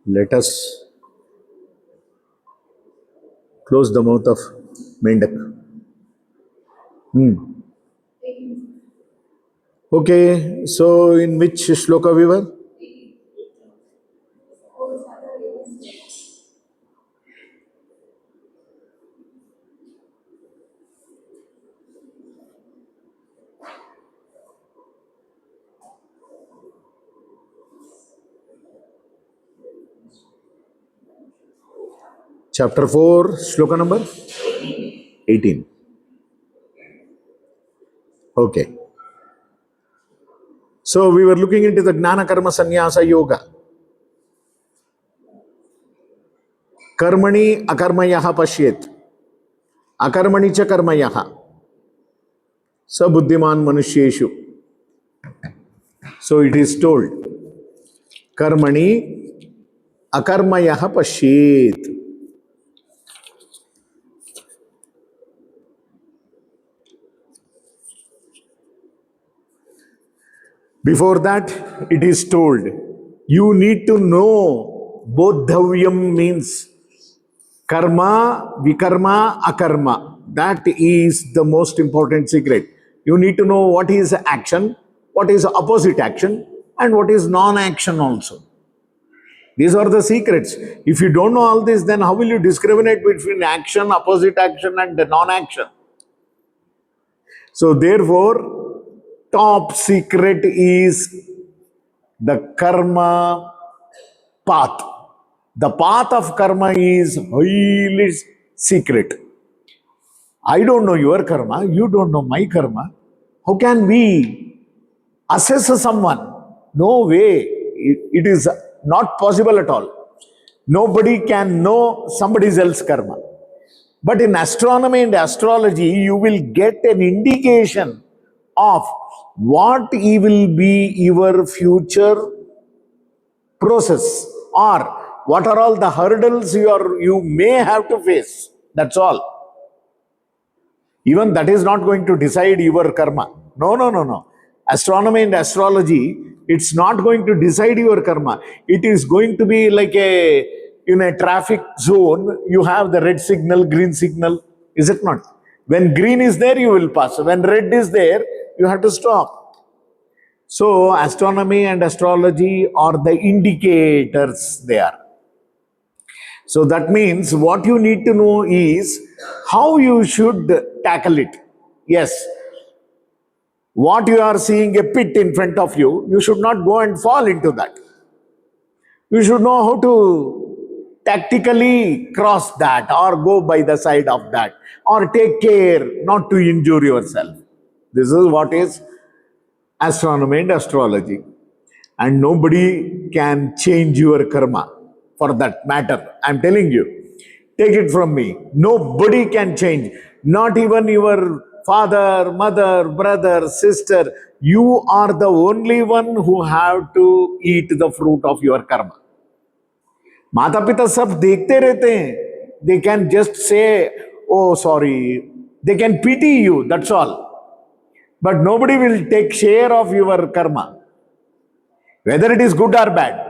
Let us close the mouth of Mendak. Okay, so in which shloka we were? Chapter 4, shloka number 18. Okay. So we were looking into the Gnana Karma Sannyasa Yoga. Karmani akarmayaha pashyet. Akarmani cha karmayaha. Sabuddhiman manusyeshu. So it is told. Karmani akarmayaha pashyet. Before that, it is told, you need to know bodhavyam means karma, vikarma, akarma. That is the most important secret. You need to know what is action, what is opposite action, and what is non-action also. These are the secrets. If you don't know all this, then how will you discriminate between action, opposite action, and non-action? So therefore, top secret is the karma path. The path of karma is highly secret. I don't know your karma, you don't know my karma. How can we assess someone? No way. It is not possible at all. Nobody can know somebody else's karma. But in astronomy and astrology, you will get an indication of what will be your future process or what are all the hurdles you may have to face. That's all. Even that is not going to decide your karma. No. Astronomy and astrology, it's not going to decide your karma. It is going to be like in a traffic zone, you have the red signal, green signal, is it not? When green is there, you will pass. When red is there, you have to stop. So, astronomy and astrology are the indicators there. So that means what you need to know is how you should tackle it. Yes, what you are seeing a pit in front of you, you should not go and fall into that. You should know how to tactically cross that or go by the side of that or take care not to injure yourself. This is what is astronomy and astrology. And nobody can change your karma for that matter. I'm telling you. Take it from me. Nobody can change. Not even your father, mother, brother, sister. You are the only one who have to eat the fruit of your karma. माता पिता सब देखते रहते हैं. They can just say, oh sorry. They can pity you. That's all. But nobody will take share of your karma. Whether it is good or bad,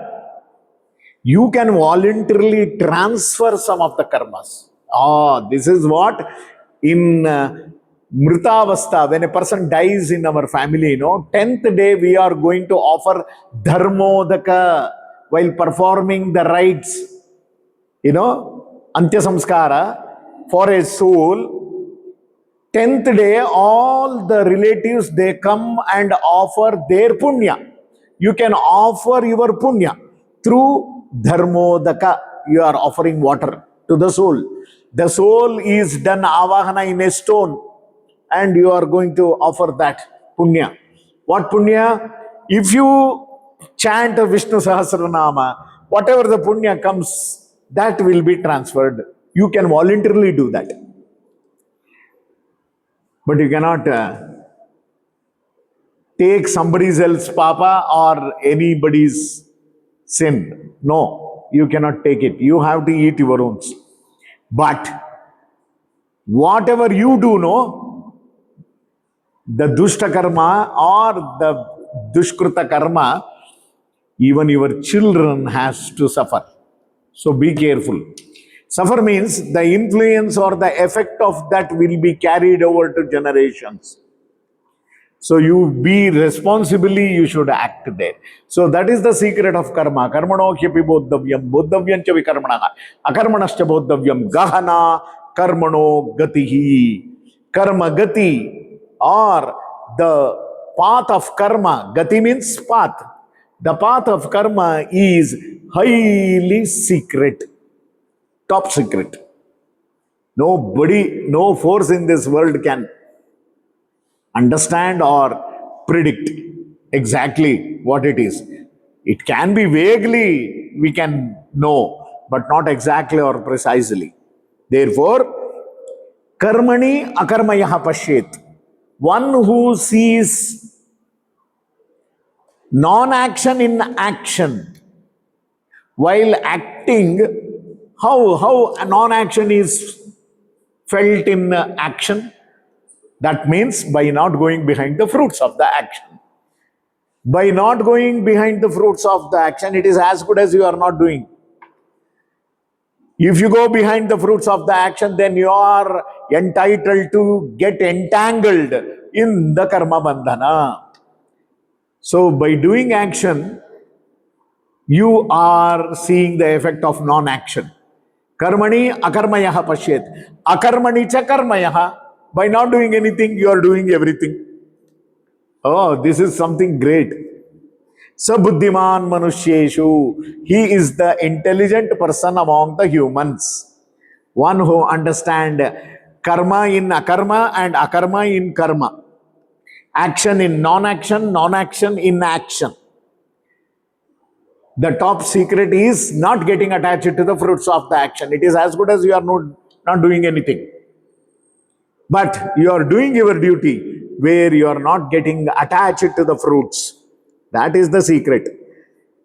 you can voluntarily transfer some of the karmas. This is what in Mritavastha, when a person dies in our family, 10th day we are going to offer dharmodaka while performing the rites, Antya Samskara for a soul. 10th day, all the relatives, they come and offer their punya. You can offer your punya through dharmodaka. You are offering water to the soul. The soul is done avahana in a stone and you are going to offer that punya. What punya? If you chant Vishnu Sahasranama, whatever the punya comes, that will be transferred. You can voluntarily do that. But you cannot take somebody else's papa or anybody's sin. No, you cannot take it. You have to eat your own. But whatever you do, the dushta karma or the dushkruta karma, even your children has to suffer. So be careful. Suffer means the influence or the effect of that will be carried over to generations. So you be responsibly, you should act there. So that is the secret of karma. Karmano hyapi bodhavyam, bodhavyam cha vikarmanaha, akarmanascha bodhavyam, gahana karmano gatihi. Karma gati, or the path of karma. Gati means path. The path of karma is highly secret, top secret. Nobody, no force in this world can understand or predict exactly what it is. It can be vaguely, we can know, but not exactly or precisely. Therefore, karmani akarmayaha pashyet. One who sees non-action in action while acting, how non-action is felt in action? That means by not going behind the fruits of the action. By not going behind the fruits of the action, it is as good as you are not doing. If you go behind the fruits of the action, then you are entitled to get entangled in the karma bandhana. So by doing action, you are seeing the effect of non-action. Karmani akarmayaha pashyet. Akarmani cha karmayaha. By not doing anything, you are doing everything. Oh, this is something great. Sabuddhiman Manusyeshu. He is the intelligent person among the humans. One who understands karma in akarma and akarma in karma. Action in non-action, non-action in action. The top secret is not getting attached to the fruits of the action. It is as good as you are not doing anything. But you are doing your duty where you are not getting attached to the fruits. That is the secret.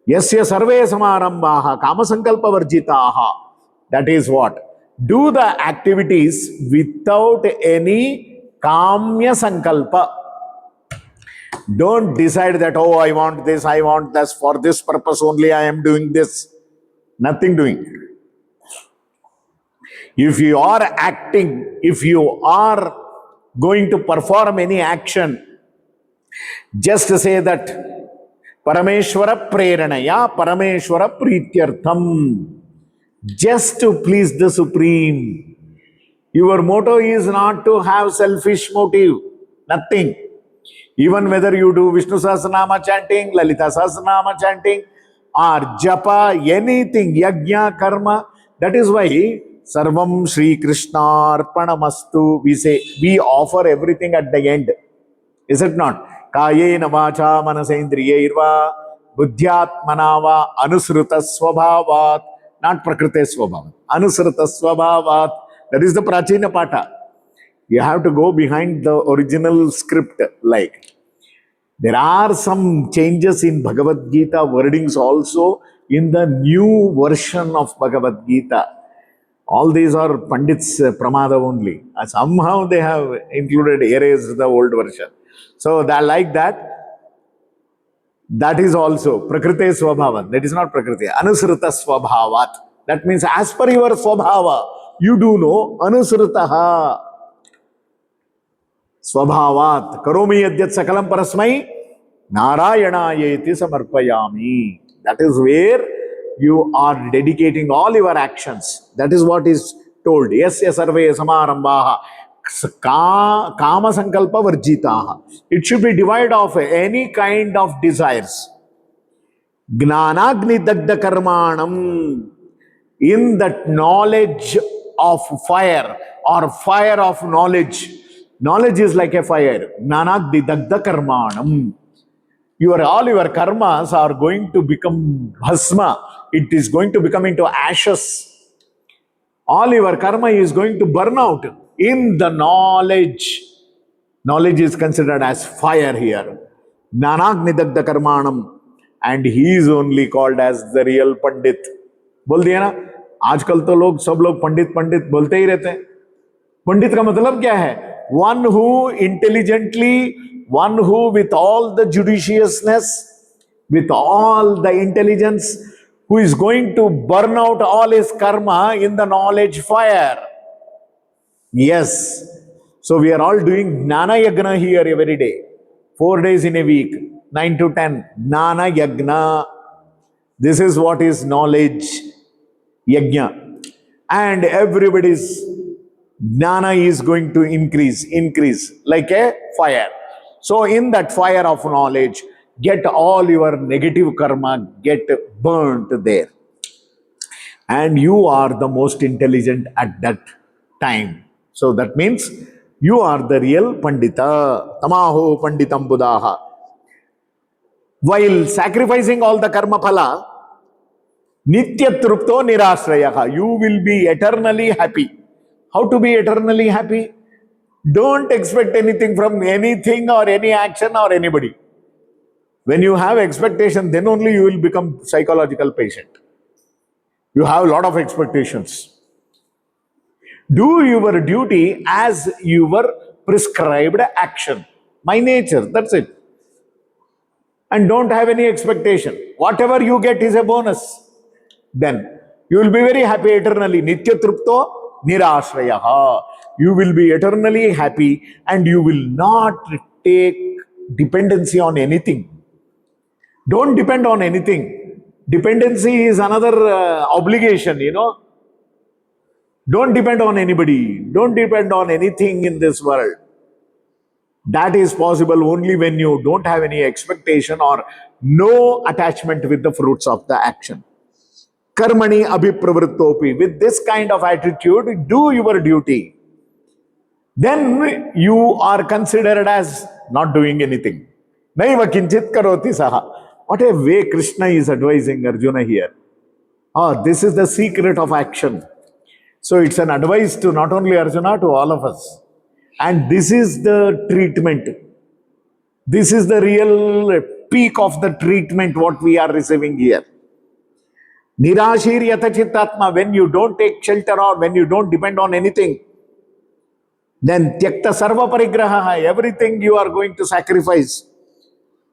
Yasya sarve samarambaha kamasankalpa varjitaha. That is what? Do the activities without any kamya sankalpa. Don't decide that, oh, I want this, for this purpose only I am doing this. Nothing doing. If you are acting, if you are going to perform any action, just say that Parameshwara Preranaya, Parameshwara Prityartham, just to please the Supreme. Your motto is not to have selfish motive, nothing. Even whether you do Vishnu Sahasranama chanting, Lalita Sahasranama chanting, or Japa, anything, Yajna, Karma, that is why Sarvam Shri Krishna Arpanamastu, we say, we offer everything at the end. Is it not? Kayena vacha manasendriyairva buddhyatmanava anusruta swabhavat, not prakrite swabhavat, anusruta swabhavat. That is the prachina pata. You have to go behind the original script. Like, there are some changes in Bhagavad Gita wordings also in the new version of Bhagavad Gita. All these are Pandits' pramada only. Somehow they have included, erased the old version. So that, like that, that is also Prakrite Swabhavat. That is not Prakriti. Anusruta Swabhavat. That means as per your Swabhava, you do know Anusrutaha Swabhavat. Karomi yadyat sakalam parasmai Narayanayeti samarpayami. That is where you are dedicating all your actions. That is what is told. Yasya sarve samarambaha kama sankalpa varjitaha. It should be devoid of any kind of desires. Gnanagni dagda karmanam. In that knowledge of fire or fire of knowledge. Knowledge is like a fire. Gnanagni dagda karmanam. All your karmas are going to become bhasma. It is going to become into ashes. All your karma is going to burn out in the knowledge. Knowledge is considered as fire here. Nanagni karmanam. And he is only called as the real Pandit. बोल दिया ना, आजकल तो लोग सब लोग पंडित पंडित बोलते ही रहते हैं. पंडित का मतलब क्या है? One who intelligently, one who with all the judiciousness, with all the intelligence, who is going to burn out all his karma in the knowledge fire. Yes. So we are all doing Gnana Yagna here every day. 4 days in a week, 9 to 10. Gnana Yagna. This is what is knowledge yajna. And everybody's Gnana is going to increase like a fire. So in that fire of knowledge, get all your negative karma, get burnt there. And you are the most intelligent at that time. So that means you are the real Pandita. Tamaho Panditam Buddhaha. While sacrificing all the karma phala, Nitya Trupto Nirasrayaha, you will be eternally happy. How to be eternally happy? Don't expect anything from anything or any action or anybody. When you have expectation, then only you will become psychological patient. You have a lot of expectations. Do your duty as your prescribed action. My nature, that's it. And don't have any expectation. Whatever you get is a bonus. Then you will be very happy eternally. Nitya Trupto Nirashrayaha. You will be eternally happy and you will not take dependency on anything. Don't depend on anything. Dependency is another obligation, you know. Don't depend on anybody. Don't depend on anything in this world. That is possible only when you don't have any expectation or no attachment with the fruits of the action. Karmani abhipravrittopi. With this kind of attitude, do your duty. Then you are considered as not doing anything. Naiva kinchit karoti saha. What a way Krishna is advising Arjuna here. This is the secret of action. So it's an advice to not only Arjuna, to all of us. And this is the treatment. This is the real peak of the treatment what we are receiving here. Nirashir yatachittatma, when you don't take shelter or when you don't depend on anything, then tyakta sarva parigraha, everything you are going to sacrifice.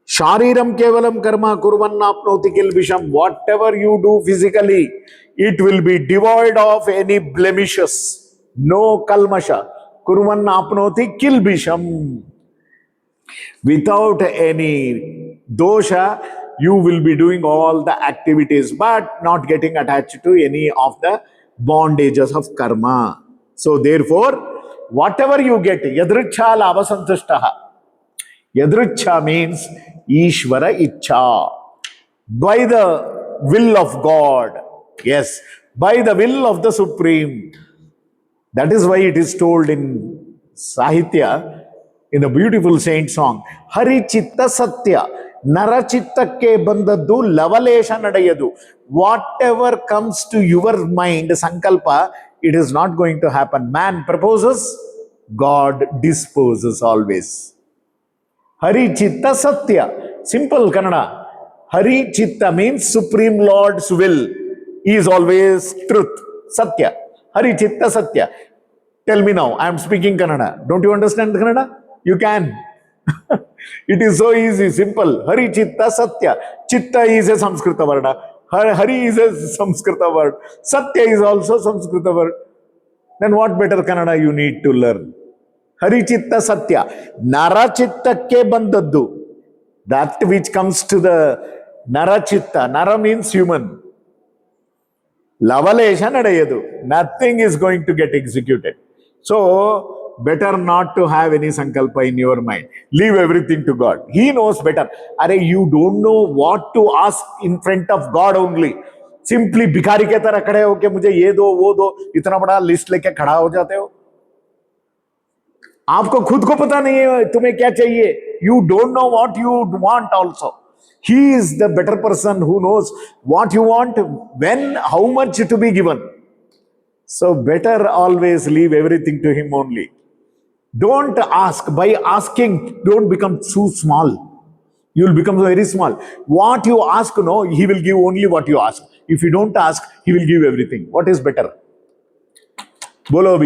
Shariram kevalam karma kurvannapnoti kilbisham, whatever you do physically, it will be devoid of any blemishes, no kalmasha. Kurvannapnoti kilbisham. Without any dosha, you will be doing all the activities, but not getting attached to any of the bondages of karma. So therefore, whatever you get, yadricha lavasantushtaha. Yadricha means Ishvara Icha. By the will of God. Yes, by the will of the Supreme. That is why it is told in Sahitya, in a beautiful saint song, Hari Chitta Satya, Nara Chittakke Bandadu, Lavalesha Nadayadu. Whatever comes to your mind, Sankalpa, it is not going to happen. Man proposes, God disposes always. Hari Chitta Satya. Simple Kannada. Hari Chitta means Supreme Lord's will. He is always truth. Satya. Hari Chitta Satya. Tell me now, I am speaking Kannada. Don't you understand Kannada? You can. It is so easy, simple. Hari Chitta Satya. Chitta is a Samskrita word. Hari is a Samskrita word. Satya is also Samskrita word. Then what better Kannada you need to learn? Hari Chitta Satya. Nara Chittakke Bandaddu. That which comes to the Nara Chitta. Nara means human. Lavalesha Nadayadu. Nothing is going to get executed. So, better not to have any sankalpa in your mind. Leave everything to God. He knows better. Are you don't know what to ask in front of God only. Simply भिखारी के तरह खड़े हो के मुझे ये दो वो दो इतना बड़ा लिस्ट लेके खड़ा हो जाते हो. आपको खुद को पता नहीं है तुम्हें क्या चाहिए. You don't know what you want also. He is the better person who knows what you want, when, how much to be given. So better always leave everything to him only. Don't ask. By asking, don't become too small. You will become very small. What you ask, no, he will give only what you ask. If you don't ask, he will give everything. What is better? बोलो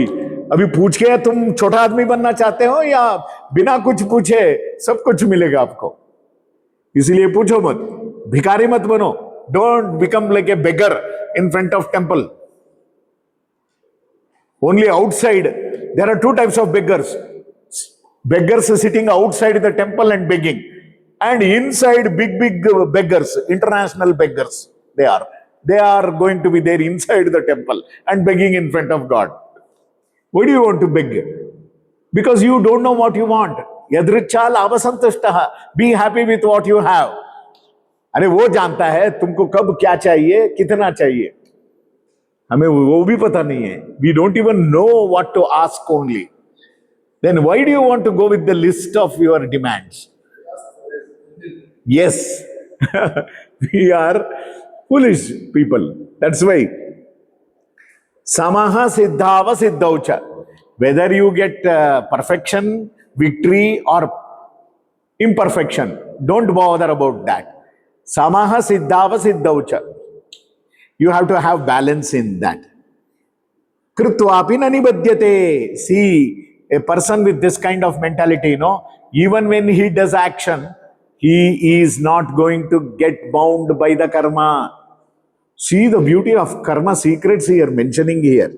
अभी पूछ के तुम छोटा आदमी बनना चाहते हो या बिना कुछ पूछे सब कुछ मिलेगा आपको. इसलिए पूछो मत, भिखारी मत बनो. Don't become like a beggar in front of temple. Only outside. There are two types of beggars. Beggars sitting outside the temple and begging. And inside, big beggars, international beggars, they are. They are going to be there inside the temple and begging in front of God. Why do you want to beg? Because you don't know what you want. Yadricha lavasantashtaha. Be happy with what you have. अरे वो जानता है तुमको कब क्या चाहिए, कितना चाहिए. हमें वो भी पता नहीं है. We don't even know what to ask only. Then why do you want to go with the list of your demands? Yes. We are foolish people. That's why. Samaha siddhava siddhaucha. Whether you get perfection, victory, or imperfection, don't bother about that. Samaha siddhava siddhaucha. You have to have balance in that. Krutvapi nanibhadyate. See, a person with this kind of mentality, even when he does action, he is not going to get bound by the karma. See the beauty of karma secrets here, mentioning here.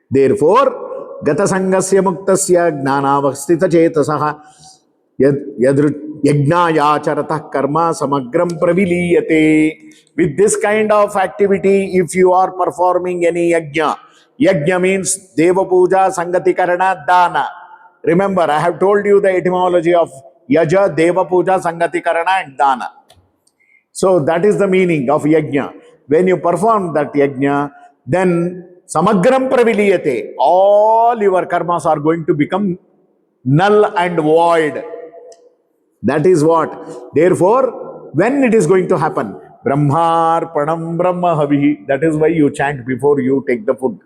Therefore, gata sangasya muktasya gnanavastita chetasaha yajnayacharatah karma samagram praviliyate. With this kind of activity, if you are performing any yajna means deva puja, sangati karana, dana. Remember, I have told you the etymology of yaja, deva puja, sangati karana and dana. So that is the meaning of yajna. When you perform that yajna, then samagram praviliyate. All your karmas are going to become null and void. That is what. Therefore, when it is going to happen? Brahmarpanam Brahmahavihi. That is why you chant before you take the food.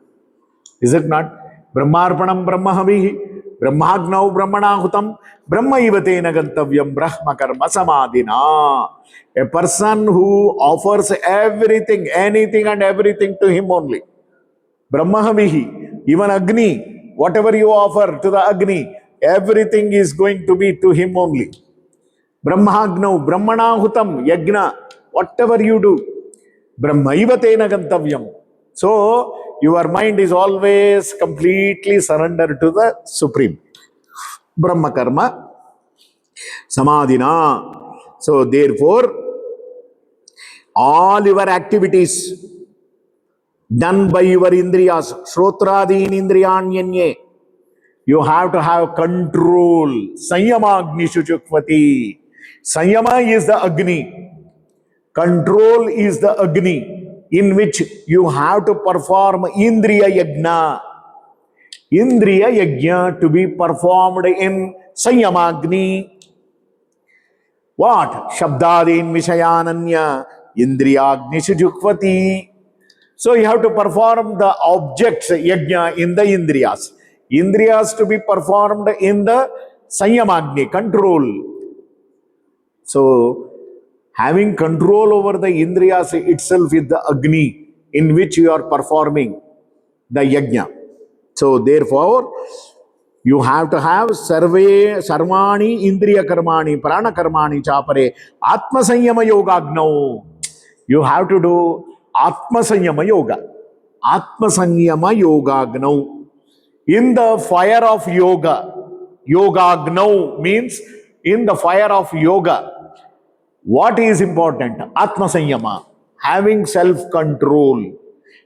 Is it not? Brahmarpanam Brahmahavihi. Brahmagnau Brahmanahutam. Brahmaivatena gantavyam Brahma karma samadhina. A person who offers everything, anything and everything to him only. Brahmahavihi. Even Agni. Whatever you offer to the Agni, everything is going to be to him only. Brahmagnau Brahmanahutam Yajna. Whatever you do, Brahmaivatena gantavyam. So, your mind is always completely surrendered to the Supreme. Brahma karma samadhina. So, therefore, all your activities done by your indriyas, shrotraadin indriyanyanye, you have to have control. Sanyama agni shuchukvati. Sanyama is the Agni. Control is the Agni in which you have to perform Indriya Yajna. Indriya Yajna to be performed in Sanyamagni. What? Shabdadin Vishayananya Indriyagni Sujukvati. So you have to perform the objects Yajna in the Indriyas. Indriyas to be performed in the Sanyamagni, control. So, having control over the Indriyas itself is the Agni in which you are performing the Yajna. So, therefore, you have to have Sarvani Indriya Karmani, Prana Karmani Chapare, Atma Sanyama Yoga Agno. You have to do Atma Sanyama Yoga. Atma Sanyama Yoga Agno. In the fire of yoga, Yoga Agno means in the fire of yoga. What is important? Atma Sanyama, having self-control.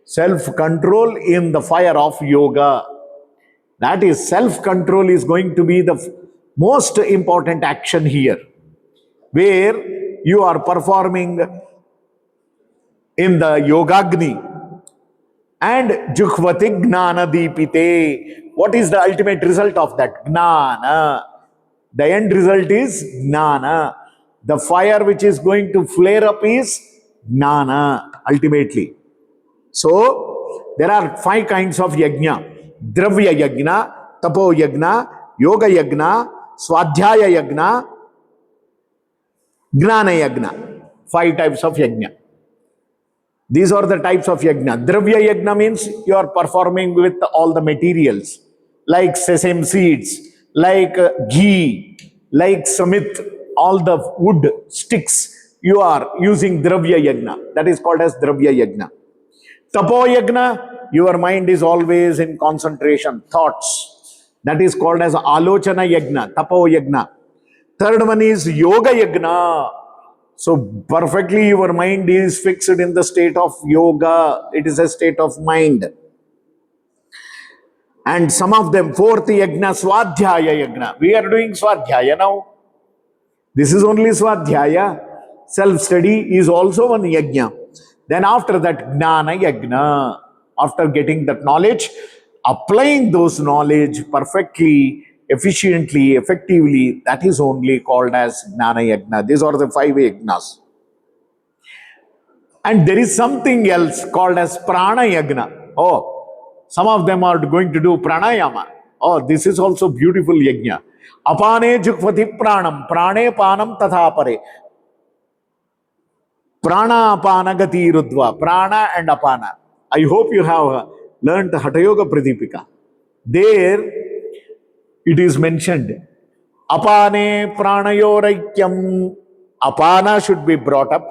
Self-control in the fire of yoga. That is, self-control is going to be the most important action here, where you are performing in the Yogagni and Jukhvati Gnana Deepite. What is the ultimate result of that? Gnana. The end result is Gnana. The fire which is going to flare up is Gnana, ultimately. So, there are 5 kinds of yajna. Dravya yajna, tapo yajna, yoga yajna, swadhyaya yajna, gnana yajna. 5 types of yajna. These are the types of yajna. Dravya yajna means you are performing with all the materials, like sesame seeds, like ghee, like samit, all the wood, sticks. you are using dravya yagna. That is called as dravya yagna. Tapo yagna, your mind is always in concentration, thoughts. That is called as alochana yagna, tapo yagna. Third one is yoga yagna. So perfectly your mind is fixed in the state of yoga. It is a state of mind. And some of them, fourth yagna, swadhyaya yagna. We are doing swadhyaya now. This is only swadhyaya. Self-study is also one yajna. Then after that, jnana yajna. After getting that knowledge, applying those knowledge perfectly, efficiently, effectively, that is only called as jnana yajna. These are the 5 yajnas. And there is something else called as prana yajna. Oh, some of them are going to do pranayama. Oh, this is also beautiful yajna. Apane jukvati pranam, prane panam tatha pare. Prana apana gati rudva, prana and apana. I hope you have learned Hatha Yoga Pradipika. There it is mentioned, apane pranayoraikyam. Apana should be brought up,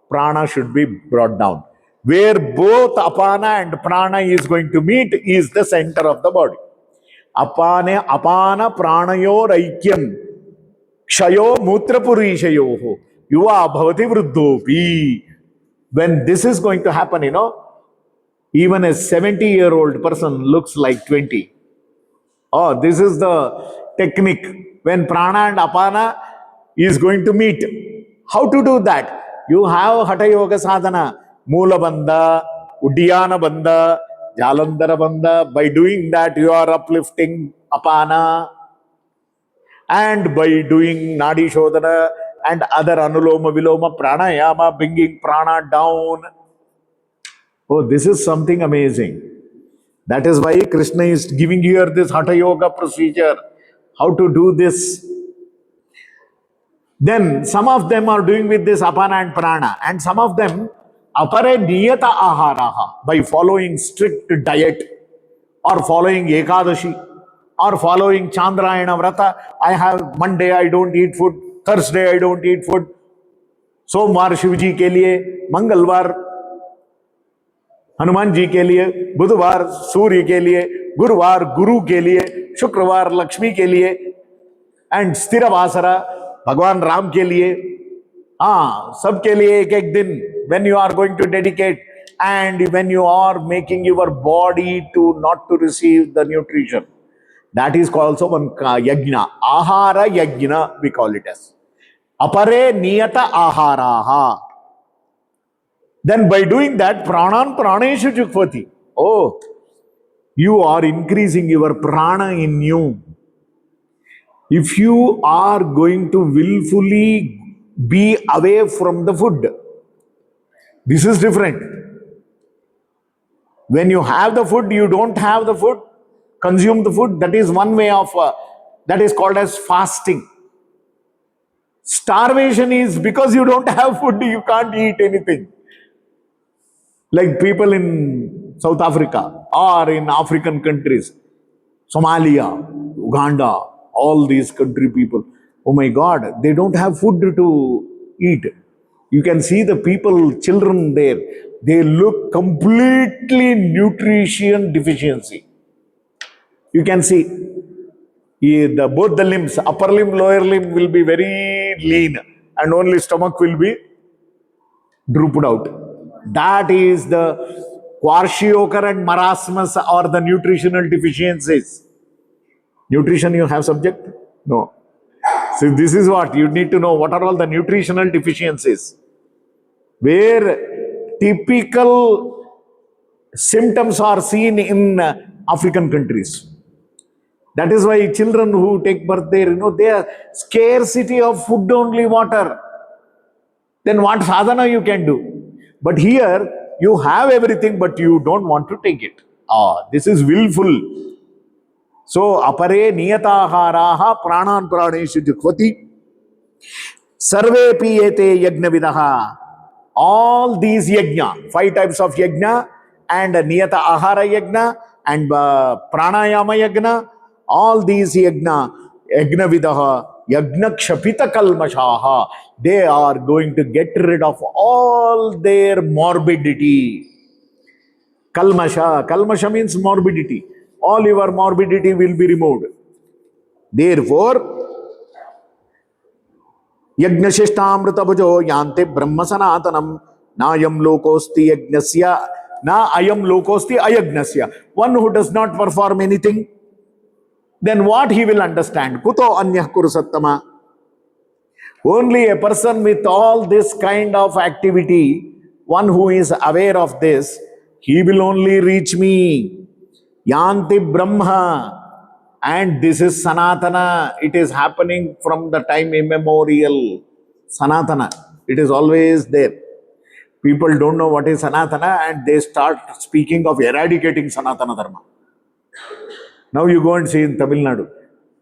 prana should be brought down. Where both apana and prana is going to meet is the center of the body. Apana pranayoraikyam. Kshayo mutrapurishayoho. Yuva bhavati vruddhopi. When this is going to happen, even a 70-year-old person looks like 20. Oh, this is the technique. When prana and apana is going to meet. How to do that? You have Hatha Yoga Sadhana. Moola Bandha, Uddiyana Bandha, Jalandhara Bandha. By doing that, you are uplifting apana. And by doing Nadi Shodhana and other Anuloma Viloma Pranayama, bringing prana down. Oh, this is something amazing. That is why Krishna is giving here this Hatha Yoga procedure. How to do this. Then some of them are doing with this apana and prana. And some of them apare niyata aharaha, by following strict diet or following Ekadashi or following Chandrayana Vrata. I have Monday I don't eat food, Thursday I don't eat food, सोमवार शिव जी के लिए, मंगलवार हनुमान जी के लिए, बुधवार सूर्य के लिए, गुरुवार गुरु के लिए, शुक्रवार लक्ष्मी के लिए, एंड स्थिर वासरा भगवान राम के लिए. हाँ, सबके लिए एक एक दिन. when you are going to dedicate and when you are making your body to not to receive the nutrition, that is also one yajna, ahara yajna we call it as. Apare niyata aharaha. Then by doing that, pranan praneshu jukvati. Oh, you are increasing your prana in you. If you are going to willfully be away from the food, this is different. When you have the food, you don't have the food, consume the food, that is one way of, that is called as fasting. Starvation is because you don't have food, you can't eat anything. Like people in South Africa or in African countries, Somalia, Uganda, all these country people, oh my God, they don't have food to eat. You can see the people, children there, they look completely nutrition deficiency. You can see both the limbs, upper limb, lower limb will be very lean and only stomach will be drooped out. That is the kwashiorkor and marasmus or the nutritional deficiencies. Nutrition you have subject? No. So this is what you need to know. What are all the nutritional deficiencies? Where typical symptoms are seen in African countries. That is why children who take birth there, they are scarcity of food, only water. Then what sadhana you can do? But here, you have everything, but you don't want to take it. This is willful. So, apare niyataharaha pranan praneshu jukvati sarve piyete yajna vidaha. All these yajna, 5 types of yajna, and niyata ahara yajna, and pranayama yajna, all these yajna vidaha Yagna kshapita kalmashaha. They are going to get rid of all their morbidity. Kalmasha. Kalmasha means morbidity. All your morbidity will be removed. Therefore, यज्ञशिष्टामृतभुजो यान्ति ब्रह्म सनातनम नायम लोकोस्ति यज्ञस्य ना अयम लोकोस्ति अयज्ञस्य. One who does not perform anything, then what he will understand? Kuto anyah kuru sattama. Only a person with all this kind of activity, one who is aware of this, he will only reach me. Yanti Brahma. And this is Sanatana. It is happening from the time immemorial. Sanatana. It is always there. People don't know what is Sanatana and they start speaking of eradicating Sanatana Dharma. Now you go and see in Tamil Nadu.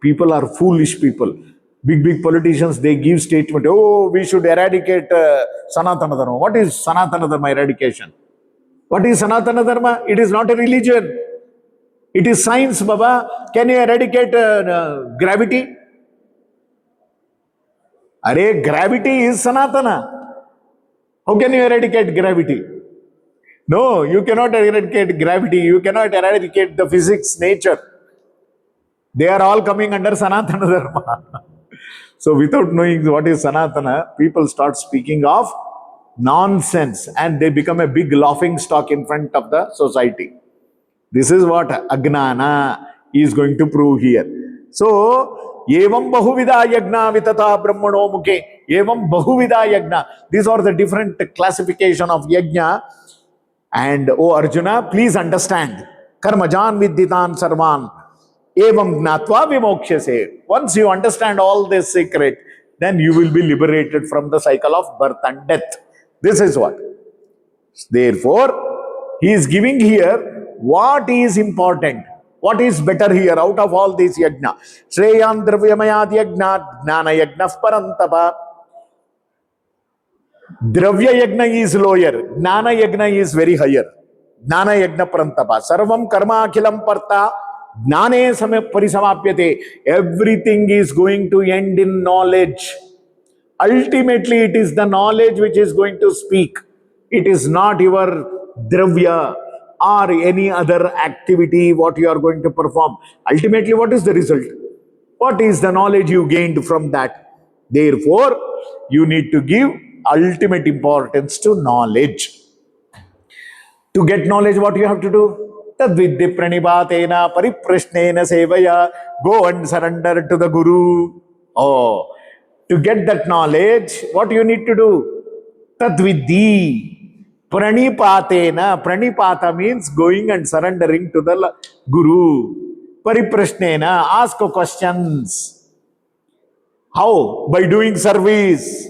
People are foolish people. Big politicians, they give statement, oh, we should eradicate Sanatana Dharma. What is Sanatana Dharma eradication? What is Sanatana Dharma? It is not a religion. It is science, Baba. Can you eradicate gravity? Arey, gravity is Sanatana. How can you eradicate gravity? No, you cannot eradicate gravity. You cannot eradicate the physics, nature. They are all coming under Sanatana Dharma. So without knowing what is Sanatana, people start speaking of nonsense and they become a big laughing stock in front of the society. This is what Agnana is going to prove here. So, Evam Bahuvida Yagna Vitata Brahmano Mukhe. Evam Bahuvida Yagna. These are the different classification of Yagna. And O Arjuna, please understand. Karmajan Vidditan Sarvan. Evam Gnatva Vimokshase. Once you understand all this secret, then you will be liberated from the cycle of birth and death. This is what. Therefore, he is giving here what is important, what is better here out of all these yajna. Shreyan dravyamayad yajna, jnana yajna parantapa. Dravya yajna is lower, jnana yajna is very higher. Jnana yajna parantapa. Sarvam karma akhilam parta, jnane samya parisamapyate. Everything is going to end in knowledge. Ultimately, it is the knowledge which is going to speak. It is not your dravya or any other activity what you are going to perform. Ultimately, what is the result? What is the knowledge you gained from that? Therefore, you need to give ultimate importance to knowledge. To get knowledge, what you have to do? Tadvidya pranipatena pariprashnena sevaya. Go and surrender to the Guru. Oh, to get that knowledge, what you need to do? Tadvidhi. Pranipatena. Pranipata means going and surrendering to the Guru. Pariprashnena. Ask questions. How? By doing service.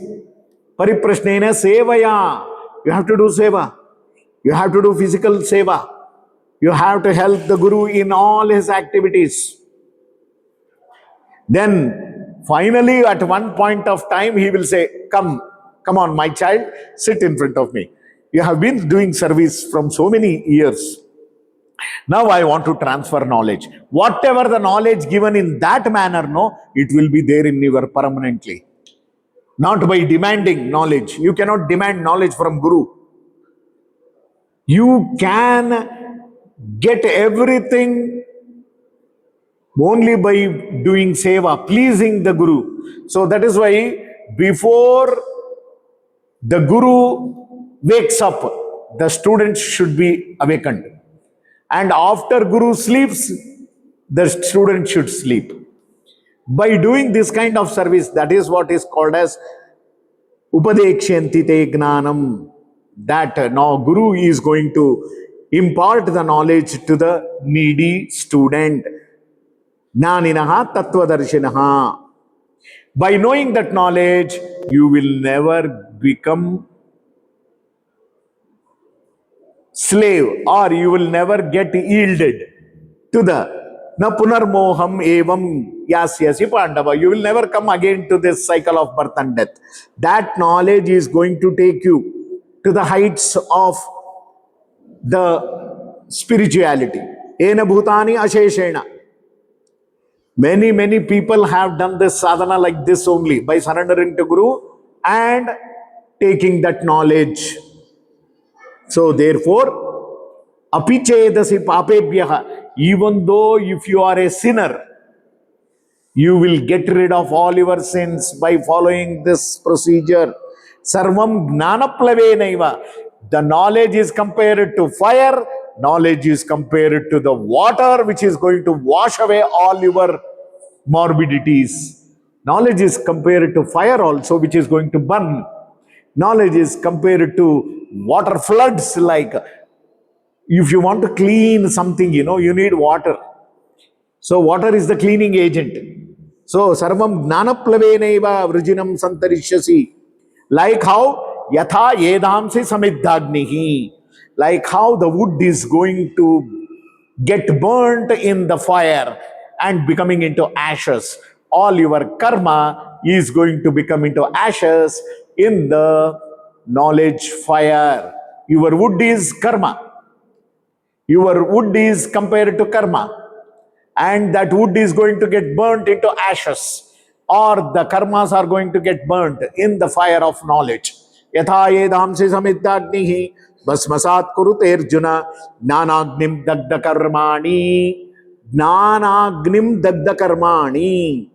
Pariprashnena sevaya. You have to do seva. You have to do physical seva. You have to help the Guru in all his activities. Then, finally, at one point of time, he will say, come on, my child, sit in front of me. You have been doing service from so many years. Now I want to transfer knowledge. Whatever the knowledge given in that manner, no, it will be there in your permanently. Not by demanding knowledge. You cannot demand knowledge from Guru. You can get everything only by doing seva, pleasing the Guru. So that is why before the Guru wakes up, the student should be awakened. And after Guru sleeps, the student should sleep. By doing this kind of service, that is what is called as Upadekshanti te gnanam. That now Guru is going to impart the knowledge to the needy student. Jnaninaha tattvadarshinaha. By knowing that knowledge, you will never become slave or you will never get yielded to the na punarmoham evam yasyasi pandava. You will never come again to this cycle of birth and death. That knowledge is going to take you to the heights of the spirituality. Ena bhutani asheshena. Many people have done this sadhana like this only, by surrendering to Guru and taking that knowledge. So therefore, apichedasi papebhyah, even though if you are a sinner, you will get rid of all your sins by following this procedure. Sarvam gnanaplavenaiva. The knowledge is compared to fire, knowledge is compared to the water which is going to wash away all your morbidities. Knowledge is compared to fire also, which is going to burn. Knowledge is compared to water floods. Like if you want to clean something, you need water. So water is the cleaning agent. So sarvam gnanaplavenaiva vrijinam santarishyasi. Like how yatha edamsi samiddhagnihi. Like how the wood is going to get burnt in the fire and becoming into ashes. All your karma is going to become into ashes in the knowledge fire. Your wood is karma. Your wood is compared to karma, and that wood is going to get burnt into ashes, or the karmas are going to get burnt in the fire of knowledge. Yatha edamsi samiddhagnihi basmasat kurute arjuna jnanagnim dagda karmani. Jnanagnim dagda karmani.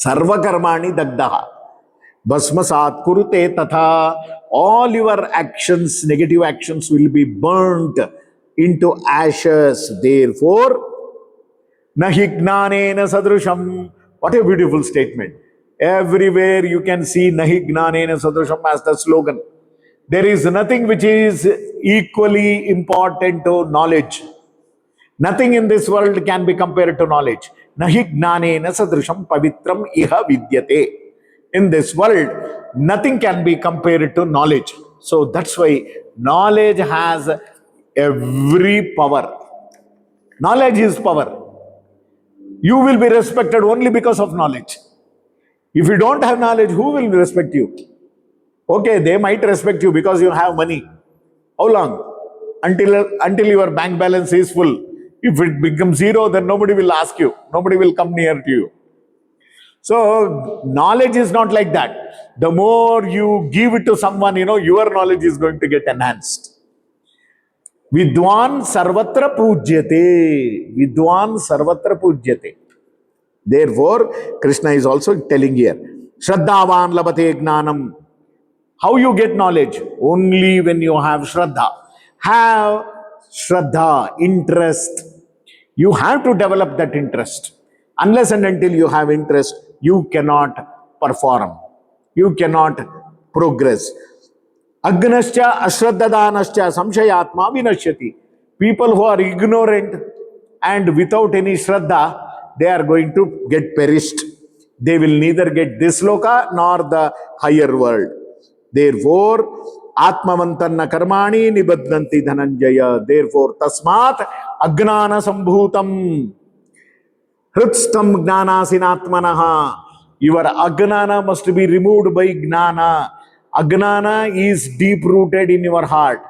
Sarva karmani dagdaha. Basmasat kurute tatha. All your actions, negative actions, will be burnt into ashes. Therefore, nahi gnanena sadrusham. What a beautiful statement. Everywhere you can see nahi gnanena sadrusham as the slogan. There is nothing which is equally important to knowledge. Nothing in this world can be compared to knowledge. Nahi gnanena sadrusham pavitram iha vidyate. In this world, nothing can be compared to knowledge. So that's why knowledge has every power. Knowledge is power. You will be respected only because of knowledge. If you don't have knowledge, who will respect you? Okay, they might respect you because you have money. How long? Until your bank balance is full. If it becomes zero, then nobody will ask you. Nobody will come near to you. So knowledge is not like that. The more you give it to someone, your knowledge is going to get enhanced. Vidwan sarvatra pujyate. Vidwan sarvatra pujyate. Therefore, Krishna is also telling here, Shraddhavan labate gnanam. How you get knowledge? Only when you have Shraddha. Have Shraddha, interest. You have to develop that interest. Unless and until you have interest, you cannot perform. You cannot progress. Agnascha ashraddhadanascha samshayatma vinashyati. People who are ignorant and without any shraddha, they are going to get perished. They will neither get this loka nor the higher world. Therefore, atmavantanna karmani nibadhanti dhananjaya. Therefore, tasmat agnana sambhutam hrutstam gnanasinatmanaha. Your agnana must be removed by gnana. Agnana is deep-rooted in your heart.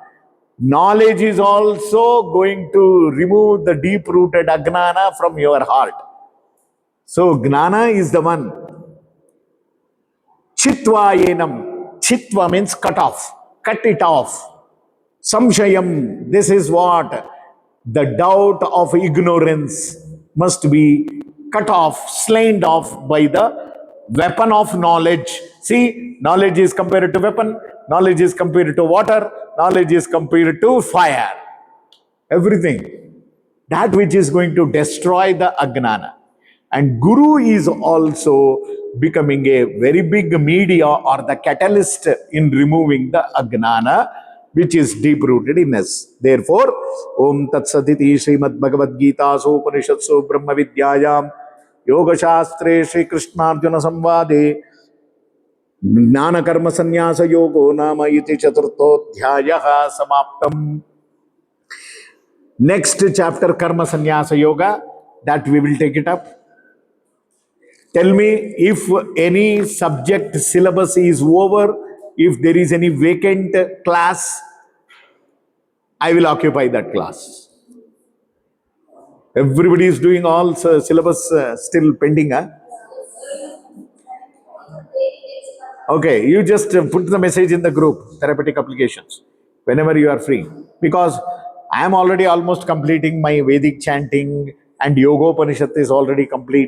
Knowledge is also going to remove the deep-rooted agnana from your heart. So, gnana is the one. Chitva yenam. Chitva means cut off. Cut it off. Samshayam. This is what? The doubt of ignorance must be cut off, slain off by the weapon of knowledge. See, knowledge is compared to weapon, knowledge is compared to water, knowledge is compared to fire. Everything. That which is going to destroy the agnana. And Guru is also becoming a very big media or the catalyst in removing the agnana, which is deep-rooted in us. Therefore, Om Tat Saditi Srimad Bhagavad Gita So Upanishatsu Brahma Vidyayam Yoga Shastre Shri Krishna Arjuna Samvade Jnana Karma Sannyasa Yogo Nama Iti Chaturtho Dhyayaha Samaptam. Next chapter, Karma Sannyasa Yoga, that we will take it up. Tell me if any subject syllabus is over, if there is any vacant class, I will occupy that class. Everybody is doing all syllabus still pending, huh? Okay, you just put the message in the group, therapeutic applications, whenever you are free. Because I am already almost completing my Vedic chanting, and Yoga Upanishad is already complete.